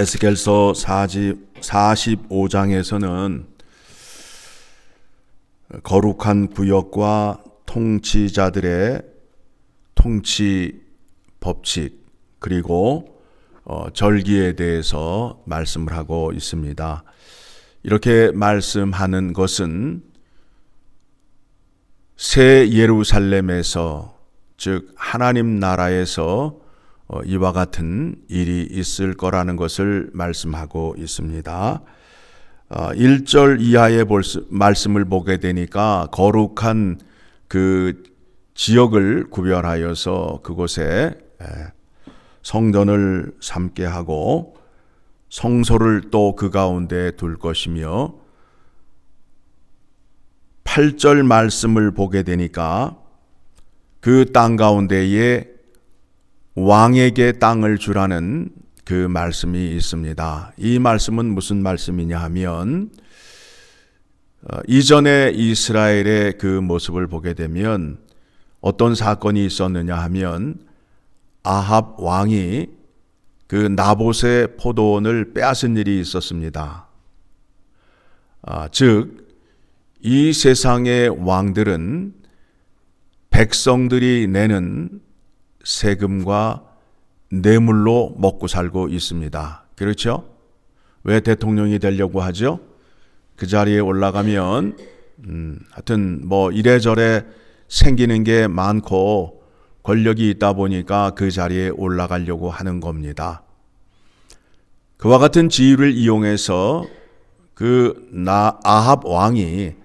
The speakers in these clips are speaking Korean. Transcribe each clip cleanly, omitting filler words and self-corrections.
에스겔서 45장에서는 거룩한 구역과 통치자들의 통치 법칙 그리고 절기에 대해서 말씀을 하고 있습니다. 이렇게 말씀하는 것은 새 예루살렘에서 즉 하나님 나라에서 이와 같은 일이 있을 거라는 것을 말씀하고 있습니다. 1절 이하의 말씀을 보게 되니까 거룩한 그 지역을 구별하여서 그곳에 성전을 삼게 하고 성소를 또 그 가운데 둘 것이며 8절 말씀을 보게 되니까 그 땅 가운데에 왕에게 땅을 주라는 그 말씀이 있습니다. 이 말씀은 무슨 말씀이냐 하면 이전에 이스라엘의 그 모습을 보게 되면 어떤 사건이 있었느냐 하면 아합 왕이 그 나봇의 포도원을 빼앗은 일이 있었습니다. 즉 이 세상의 왕들은 백성들이 내는 세금과 뇌물로 먹고 살고 있습니다. 그렇죠? 왜 대통령이 되려고 하죠? 그 자리에 올라가면 하여튼 뭐 이래저래 생기는 게 많고 권력이 있다 보니까 그 자리에 올라가려고 하는 겁니다. 그와 같은 지위를 이용해서 아합 왕이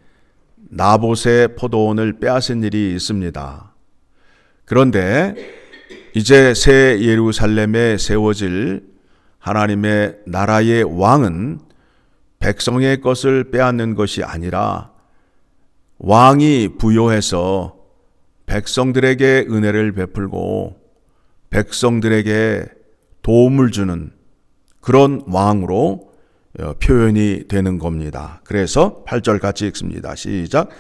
나봇의 포도원을 빼앗은 일이 있습니다. 그런데 이제 새 예루살렘에 세워질 하나님의 나라의 왕은 백성의 것을 빼앗는 것이 아니라 왕이 부요해서 백성들에게 은혜를 베풀고 백성들에게 도움을 주는 그런 왕으로 표현이 되는 겁니다. 그래서 8절 같이 읽습니다. 시작.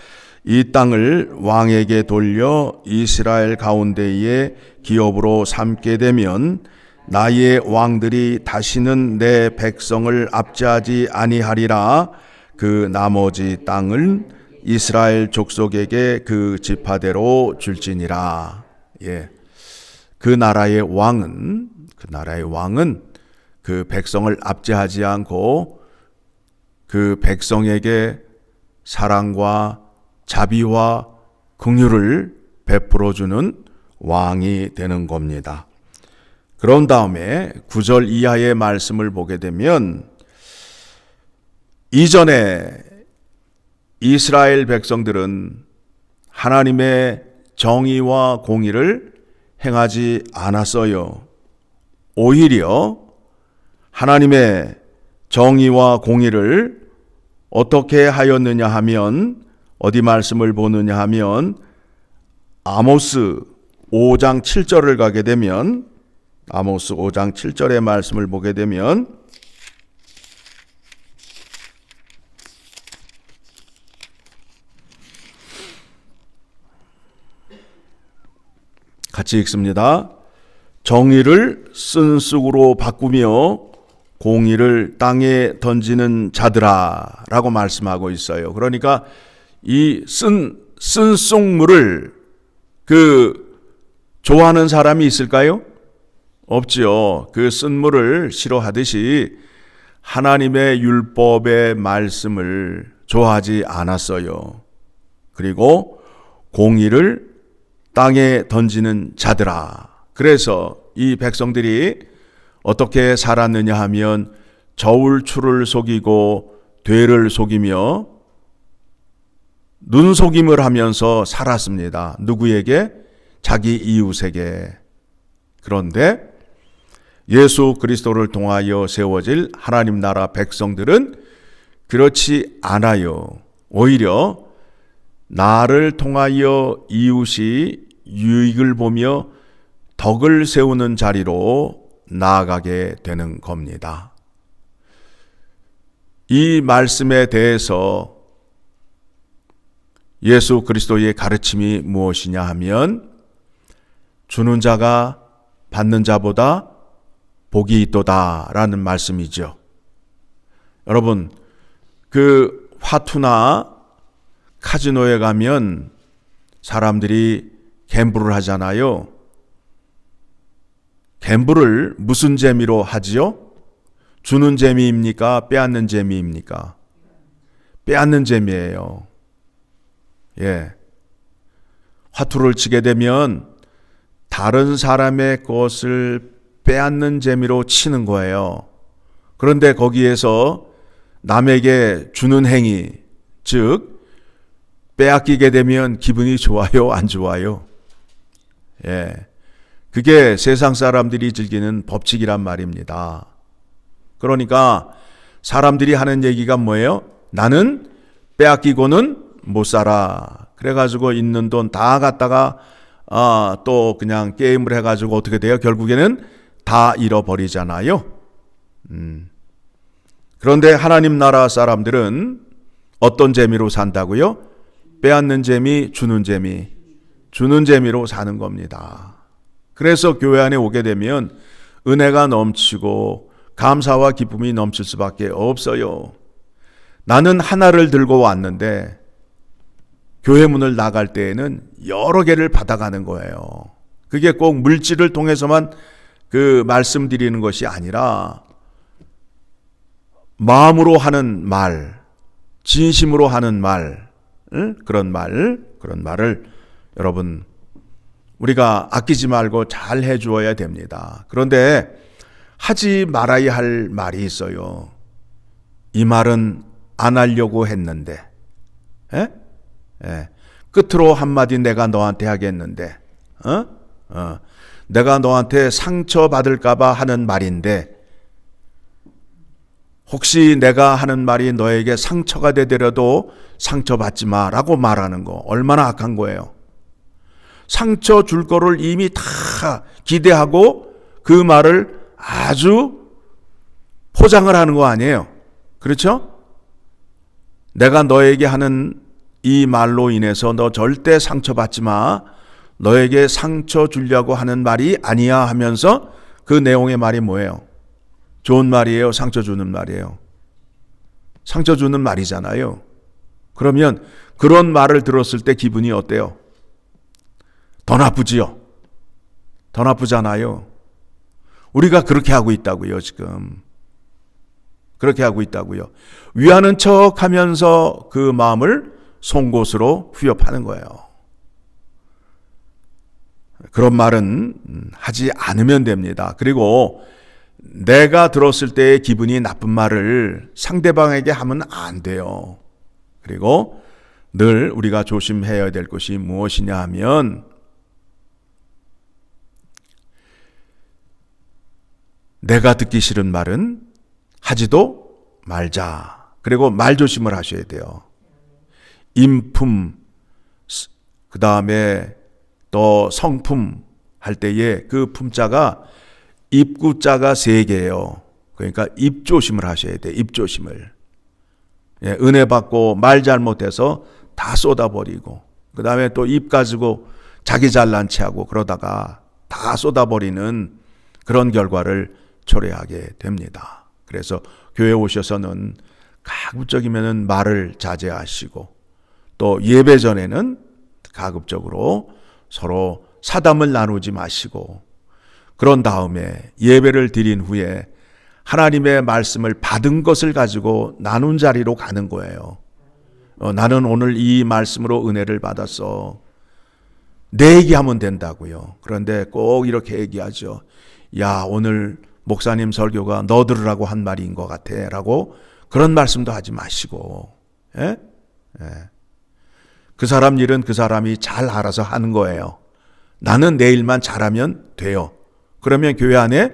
이 땅을 왕에게 돌려 이스라엘 가운데에 기업으로 삼게 되면 나의 왕들이 다시는 내 백성을 압제하지 아니하리라. 그 나머지 땅을 이스라엘 족속에게 그 지파대로 줄지니라. 그 나라의 왕은 그 백성을 압제하지 않고 그 백성에게 사랑과 자비와 긍휼을 베풀어주는 왕이 되는 겁니다. 그런 다음에 9절 이하의 말씀을 보게 되면 이전에 이스라엘 백성들은 하나님의 정의와 공의를 행하지 않았어요. 오히려 하나님의 정의와 공의를 어떻게 하였느냐 하면 어디 말씀을 보느냐 하면 아모스 5장 7절을 가게 되면 아모스 5장 7절의 말씀을 보게 되면 같이 읽습니다. 정의를 쓴쑥으로 바꾸며 공의를 땅에 던지는 자들아 라고 말씀하고 있어요. 그러니까 이 쓴쑥물을 좋아하는 사람이 있을까요? 없지요. 그 쓴물을 싫어하듯이 하나님의 율법의 말씀을 좋아하지 않았어요. 그리고 공의를 땅에 던지는 자들아. 그래서 이 백성들이 어떻게 살았느냐 하면 저울추를 속이고 되를 속이며 눈속임을 하면서 살았습니다. 누구에게? 자기 이웃에게. 그런데 예수 그리스도를 통하여 세워질 하나님 나라 백성들은 그렇지 않아요. 오히려 나를 통하여 이웃이 유익을 보며 덕을 세우는 자리로 나아가게 되는 겁니다. 이 말씀에 대해서 예수 그리스도의 가르침이 무엇이냐 하면 주는 자가 받는 자보다 복이 있도다라는 말씀이죠. 여러분, 그 화투나 카지노에 가면 사람들이 갬블을 하잖아요. 갬블을 무슨 재미로 하지요? 주는 재미입니까? 빼앗는 재미입니까? 빼앗는 재미예요. 예. 화투를 치게 되면 다른 사람의 것을 빼앗는 재미로 치는 거예요. 그런데 거기에서 남에게 주는 행위, 즉 빼앗기게 되면 기분이 좋아요, 안 좋아요? 예. 그게 세상 사람들이 즐기는 법칙이란 말입니다. 그러니까 사람들이 하는 얘기가 뭐예요? 나는 빼앗기고는 못 살아. 그래가지고 있는 돈 다 갖다가 또 그냥 게임을 해가지고 어떻게 돼요? 결국에는 다 잃어버리잖아요. 그런데 하나님 나라 사람들은 어떤 재미로 산다고요? 빼앗는 재미, 주는 재미로 사는 겁니다. 그래서 교회 안에 오게 되면 은혜가 넘치고 감사와 기쁨이 넘칠 수밖에 없어요. 나는 하나를 들고 왔는데 교회 문을 나갈 때에는 여러 개를 받아가는 거예요. 그게 꼭 물질을 통해서만 그 말씀드리는 것이 아니라 마음으로 하는 말, 진심으로 하는 말, 그런 말을 여러분 우리가 아끼지 말고 잘 해주어야 됩니다. 그런데 하지 말아야 할 말이 있어요. 이 말은 안 하려고 했는데, 끝으로 한마디 내가 너한테 하겠는데, 내가 너한테 상처받을까봐 하는 말인데, 혹시 내가 하는 말이 너에게 상처가 되더라도 상처받지 마라고 말하는 거 얼마나 악한 거예요. 상처 줄 거를 이미 다 기대하고 그 말을 아주 포장을 하는 거 아니에요. 그렇죠? 내가 너에게 하는 이 말로 인해서 너 절대 상처받지 마. 너에게 상처 주려고 하는 말이 아니야 하면서 그 내용의 말이 뭐예요? 좋은 말이에요? 상처 주는 말이에요? 상처 주는 말이잖아요. 그러면 그런 말을 들었을 때 기분이 어때요? 더 나쁘지요? 더 나쁘잖아요. 우리가 그렇게 하고 있다고요, 지금. 그렇게 하고 있다고요. 위하는 척 하면서 그 마음을 송곳으로 후협하는 거예요. 그런 말은 하지 않으면 됩니다. 그리고 내가 들었을 때의 기분이 나쁜 말을 상대방에게 하면 안 돼요. 그리고 늘 우리가 조심해야 될 것이 무엇이냐 하면 내가 듣기 싫은 말은 하지도 말자. 그리고 말조심을 하셔야 돼요. 인품, 그 다음에 또 성품 할 때에 그 품자가 입구자가 3개예요. 그러니까 입조심을 하셔야 돼요. 입조심을. 예, 은혜 받고 말 잘못해서 다 쏟아버리고 그 다음에 또 입 가지고 자기 잘난 체하고 그러다가 다 쏟아버리는 그런 결과를 초래하게 됩니다. 그래서 교회 오셔서는 가급적이면 말을 자제하시고 또 예배 전에는 가급적으로 서로 사담을 나누지 마시고 그런 다음에 예배를 드린 후에 하나님의 말씀을 받은 것을 가지고 나눈 자리로 가는 거예요. 나는 오늘 이 말씀으로 은혜를 받았어. 내 얘기하면 된다고요. 그런데 꼭 이렇게 얘기하죠. 야, 오늘 목사님 설교가 너 들으라고 한 말인 것 같아 라고 그런 말씀도 하지 마시고 그 사람 일은 그 사람이 잘 알아서 하는 거예요. 나는 내 일만 잘하면 돼요. 그러면 교회 안에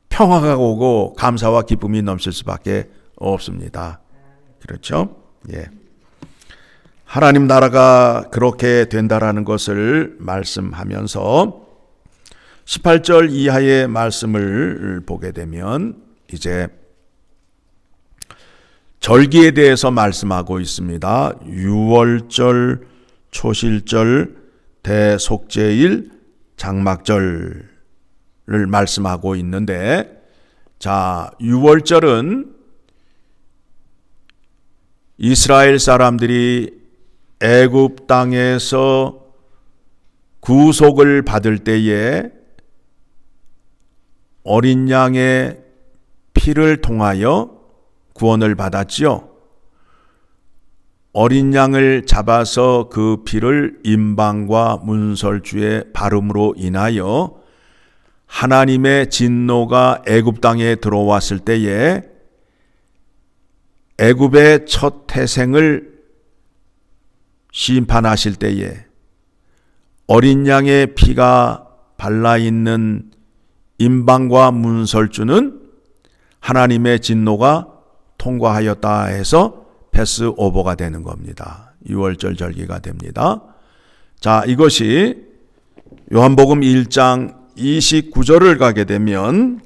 평화가 오고 감사와 기쁨이 넘칠 수밖에 없습니다. 그렇죠? 예. 하나님 나라가 그렇게 된다라는 것을 말씀하면서 18절 이하의 말씀을 보게 되면 이제 절기에 대해서 말씀하고 있습니다. 유월절, 초실절, 대속죄일, 장막절 말씀하고 있는데, 자, 유월절은 이스라엘 사람들이 애굽 땅에서 구속을 받을 때에 어린 양의 피를 통하여 구원을 받았지요. 어린 양을 잡아서 그 피를 임방과 문설주에 바름으로 인하여 하나님의 진노가 애굽 땅에 들어왔을 때에 애굽의 첫 태생을 심판하실 때에 어린 양의 피가 발라있는 임방과 문설주는 하나님의 진노가 통과하였다 해서 패스오버가 되는 겁니다. 유월절 절기가 됩니다. 자, 이것이 요한복음 1장 29절을 가게 되면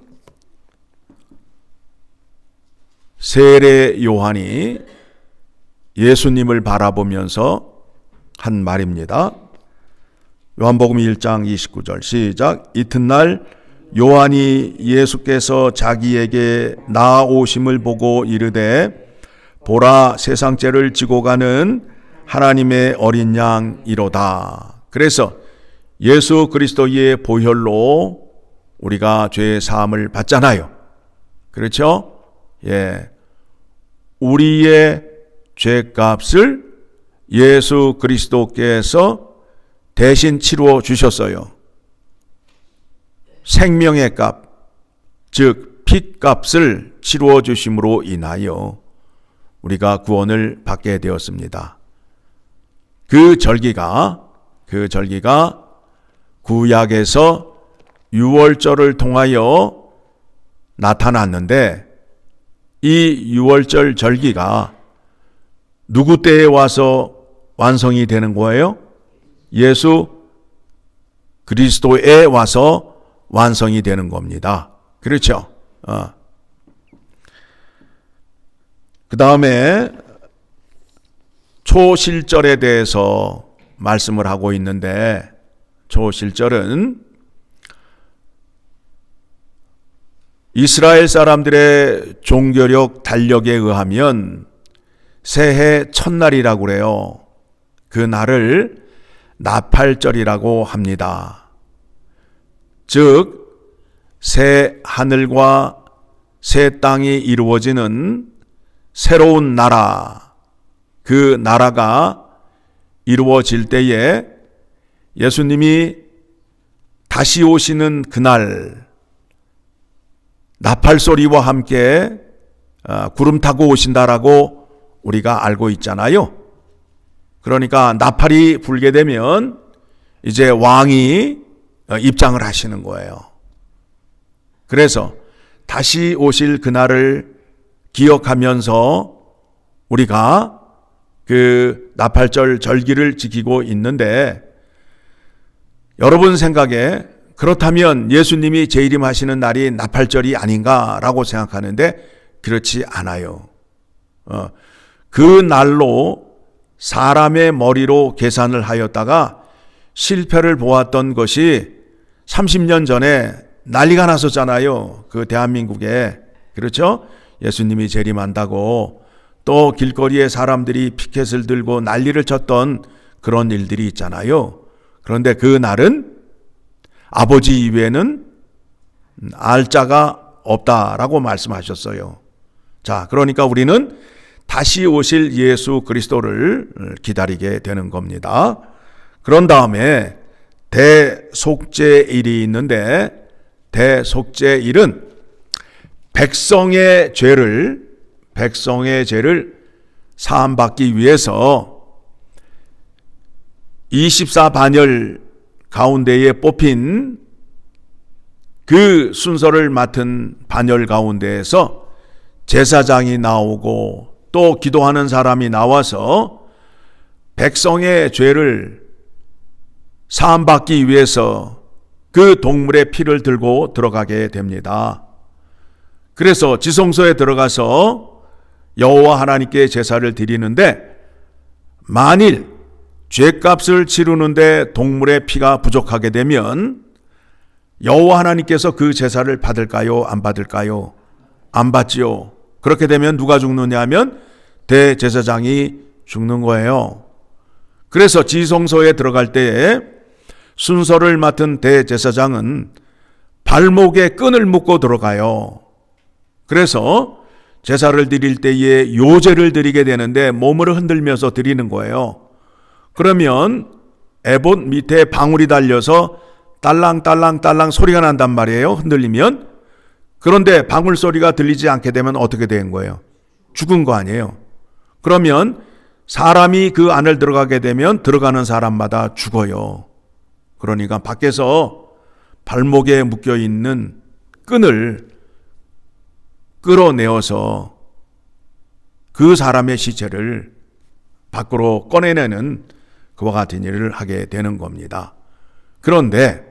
세례 요한이 예수님을 바라보면서 한 말입니다. 요한복음 1장 29절 시작. 이튿날 요한이 예수께서 자기에게 나아오심을 보고 이르되 보라, 세상 죄를 지고 가는 하나님의 어린 양이로다. 그래서 예수 그리스도의 보혈로 우리가 죄의 사함을 받잖아요. 그렇죠? 예. 우리의 죄값을 예수 그리스도께서 대신 치루어 주셨어요. 생명의 값, 즉 핏값을 치루어 주심으로 인하여 우리가 구원을 받게 되었습니다. 그 절기가 구약에서 유월절을 통하여 나타났는데, 이 유월절 절기가 누구 때에 와서 완성이 되는 거예요? 예수 그리스도에 와서 완성이 되는 겁니다. 그렇죠? 그 다음에 초실절에 대해서 말씀을 하고 있는데, 초실절은 이스라엘 사람들의 종교력 달력에 의하면 새해 첫날이라고 그래요. 그 날을 나팔절이라고 합니다. 즉 새 하늘과 새 땅이 이루어지는 새로운 나라, 그 나라가 이루어질 때에 예수님이 다시 오시는 그날 나팔 소리와 함께 구름 타고 오신다라고 우리가 알고 있잖아요. 그러니까 나팔이 불게 되면 이제 왕이 입장을 하시는 거예요. 그래서 다시 오실 그날을 기억하면서 우리가 그 나팔절 절기를 지키고 있는데, 여러분 생각에 그렇다면 예수님이 재림하시는 날이 나팔절이 아닌가라고 생각하는데 그렇지 않아요. 그 날로 사람의 머리로 계산을 하였다가 실패를 보았던 것이 30년 전에 난리가 났었잖아요. 그 대한민국에. 그렇죠? 예수님이 재림한다고 또 길거리에 사람들이 피켓을 들고 난리를 쳤던 그런 일들이 있잖아요. 그런데 그 날은 아버지 이외에는 알 자가 없다라고 말씀하셨어요. 자, 그러니까 우리는 다시 오실 예수 그리스도를 기다리게 되는 겁니다. 그런 다음에 대속죄일이 있는데, 대속죄일은 백성의 죄를 사함받기 위해서 24반열 가운데에 뽑힌 그 순서를 맡은 반열 가운데에서 제사장이 나오고 또 기도하는 사람이 나와서 백성의 죄를 사함받기 위해서 그 동물의 피를 들고 들어가게 됩니다. 그래서 지성소에 들어가서 여호와 하나님께 제사를 드리는데, 만일 죄값을 치르는데 동물의 피가 부족하게 되면 여호와 하나님께서 그 제사를 받을까요? 안 받을까요? 안 받지요. 그렇게 되면 누가 죽느냐 하면 대제사장이 죽는 거예요. 그래서 지성소에 들어갈 때에 순서를 맡은 대제사장은 발목에 끈을 묶고 들어가요. 그래서 제사를 드릴 때에 요제를 드리게 되는데 몸을 흔들면서 드리는 거예요. 그러면 에봇 밑에 방울이 달려서 딸랑딸랑딸랑 소리가 난단 말이에요. 흔들리면. 그런데 방울 소리가 들리지 않게 되면 어떻게 되는 거예요? 죽은 거 아니에요. 그러면 사람이 그 안을 들어가게 되면 들어가는 사람마다 죽어요. 그러니까 밖에서 발목에 묶여 있는 끈을 끌어내어서 그 사람의 시체를 밖으로 꺼내내는 그와 같은 일을 하게 되는 겁니다. 그런데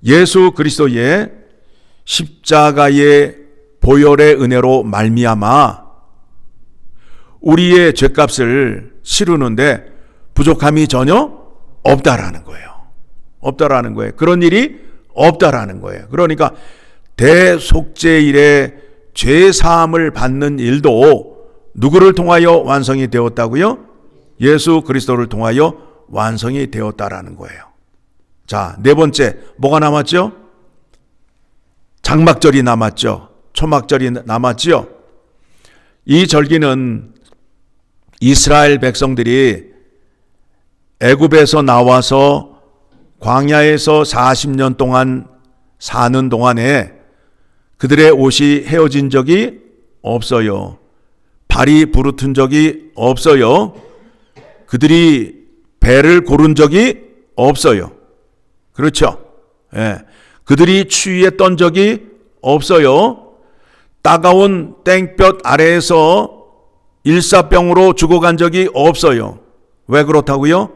예수 그리스도의 십자가의 보혈의 은혜로 말미암아 우리의 죄값을 치르는데 부족함이 전혀 없다라는 거예요. 없다라는 거예요. 그런 일이 없다라는 거예요. 그러니까 대속죄일에 죄사함을 받는 일도 누구를 통하여 완성이 되었다고요? 예수 그리스도를 통하여 완성이 되었다라는 거예요. 자, 네 번째 뭐가 남았죠? 장막절이 남았죠. 초막절이 남았죠. 이 절기는 이스라엘 백성들이 애굽에서 나와서 광야에서 40년 동안 사는 동안에 그들의 옷이 헤어진 적이 없어요. 발이 부르튼 적이 없어요. 그들이 배를 고른 적이 없어요. 그렇죠? 예. 그들이 추위에 떤 적이 없어요. 따가운 땡볕 아래에서 일사병으로 죽어간 적이 없어요. 왜 그렇다고요?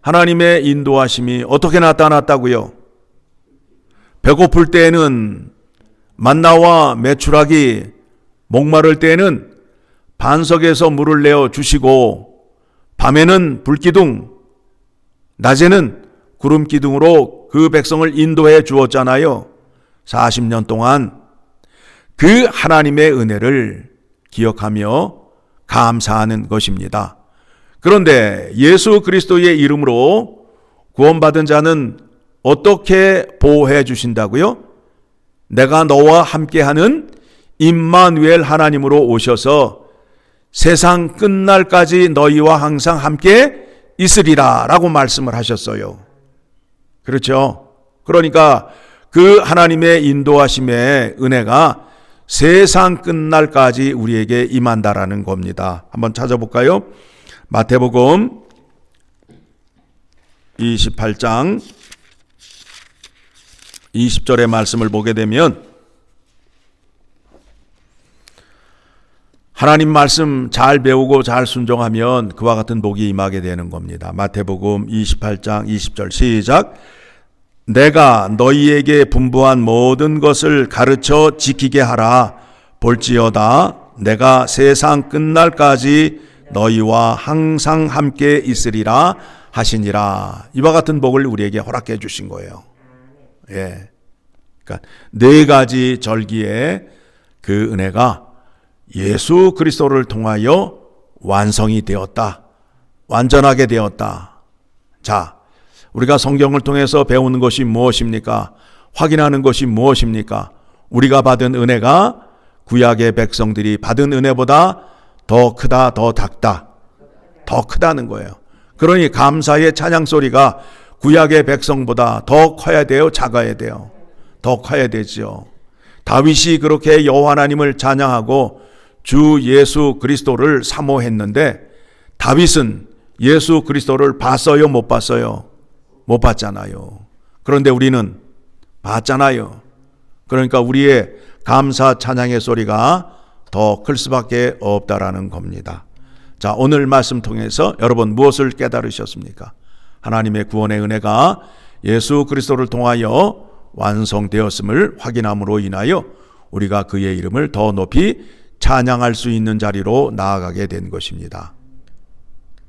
하나님의 인도하심이 어떻게 나타났다고요? 배고플 때에는 만나와 메추라기, 목마를 때에는 반석에서 물을 내어 주시고 밤에는 불기둥, 낮에는 구름기둥으로 그 백성을 인도해 주었잖아요. 40년 동안 그 하나님의 은혜를 기억하며 감사하는 것입니다. 그런데 예수 그리스도의 이름으로 구원받은 자는 어떻게 보호해 주신다고요? 내가 너와 함께하는 임마누엘 하나님으로 오셔서 세상 끝날까지 너희와 항상 함께 있으리라 라고 말씀을 하셨어요. 그렇죠? 그러니까 그 하나님의 인도하심의 은혜가 세상 끝날까지 우리에게 임한다라는 겁니다. 한번 찾아볼까요? 마태복음 28장 20절의 말씀을 보게 되면 하나님 말씀 잘 배우고 잘 순종하면 그와 같은 복이 임하게 되는 겁니다. 마태복음 28장 20절 시작. 내가 너희에게 분부한 모든 것을 가르쳐 지키게 하라. 볼지어다 내가 세상 끝날까지 너희와 항상 함께 있으리라 하시니라. 이와 같은 복을 우리에게 허락해 주신 거예요. 예. 그러니까 네 가지 절기의 그 은혜가 예수 그리스도를 통하여 완성이 되었다. 완전하게 되었다. 자, 우리가 성경을 통해서 배우는 것이 무엇입니까? 확인하는 것이 무엇입니까? 우리가 받은 은혜가 구약의 백성들이 받은 은혜보다 더 크다, 더 작다. 더 크다는 거예요. 그러니 감사의 찬양 소리가 구약의 백성보다 더 커야 돼요? 작아야 돼요? 더 커야 되죠. 다윗이 그렇게 여호와 하나님을 찬양하고 주 예수 그리스도를 사모했는데 다윗은 예수 그리스도를 봤어요? 못 봤어요? 못 봤잖아요. 그런데 우리는 봤잖아요. 그러니까 우리의 감사 찬양의 소리가 더 클 수밖에 없다라는 겁니다. 자, 오늘 말씀 통해서 여러분 무엇을 깨달으셨습니까? 하나님의 구원의 은혜가 예수 그리스도를 통하여 완성되었음을 확인함으로 인하여 우리가 그의 이름을 더 높이 찬양할 수 있는 자리로 나아가게 된 것입니다.